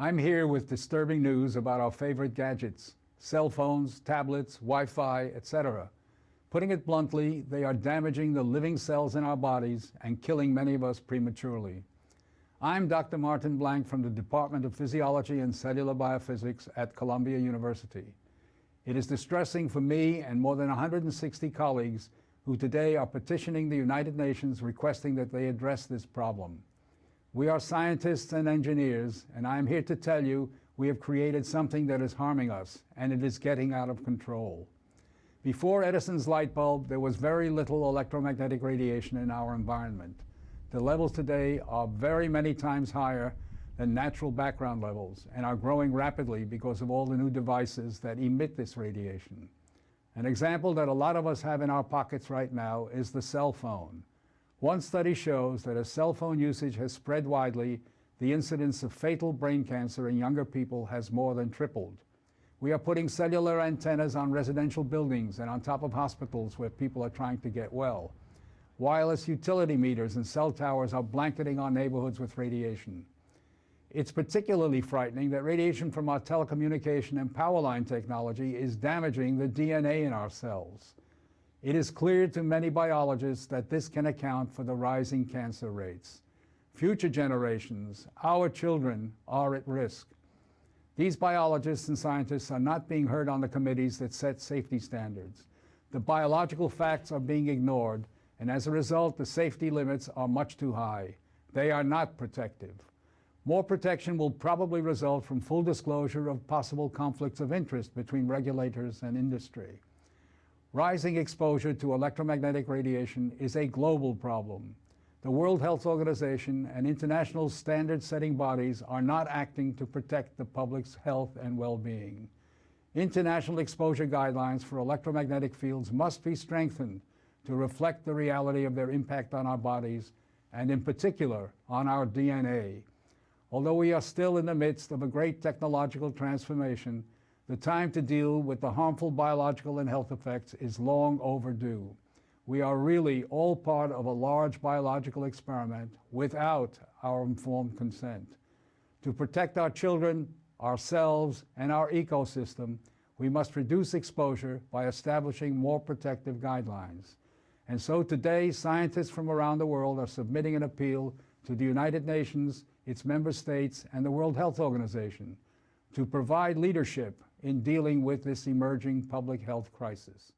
I'm here with disturbing news about our favorite gadgets, cell phones, tablets, Wi-Fi, etc. Putting it bluntly, they are damaging the living cells in our bodies and killing many of us prematurely. I'm Dr. Martin Blank from the Department of Physiology and Cellular Biophysics at Columbia University. It is distressing for me and more than 160 colleagues who today are petitioning the United Nations requesting that they address this problem. We are scientists and engineers, and I am here to tell you we have created something that is harming us, and it is getting out of control. Before Edison's light bulb, there was very little electromagnetic radiation in our environment. The levels today are very many times higher than natural background levels and are growing rapidly because of all the new devices that emit this radiation. An example that a lot of us have in our pockets right now is the cell phone. One study shows that as cell phone usage has spread widely, the incidence of fatal brain cancer in younger people has more than tripled. We are putting cellular antennas on residential buildings and on top of hospitals where people are trying to get well. Wireless utility meters and cell towers are blanketing our neighborhoods with radiation. It's particularly frightening that radiation from our telecommunication and power line technology is damaging the DNA in our cells. It is clear to many biologists that this can account for the rising cancer rates. Future generations, our children, are at risk. These biologists and scientists are not being heard on the committees that set safety standards. The biological facts are being ignored, and as a result, the safety limits are much too high. They are not protective. More protection will probably result from full disclosure of possible conflicts of interest between regulators and industry. Rising exposure to electromagnetic radiation is a global problem. The World Health Organization and international standard-setting bodies are not acting to protect the public's health and well-being. International exposure guidelines for electromagnetic fields must be strengthened to reflect the reality of their impact on our bodies, and in particular, on our DNA. Although we are still in the midst of a great technological transformation, the time to deal with the harmful biological and health effects is long overdue. We are really all part of a large biological experiment without our informed consent. To protect our children, ourselves, and our ecosystem, we must reduce exposure by establishing more protective guidelines. And so today, scientists from around the world are submitting an appeal to the United Nations, its member states, and the World Health Organization to provide leadership in dealing with this emerging public health crisis.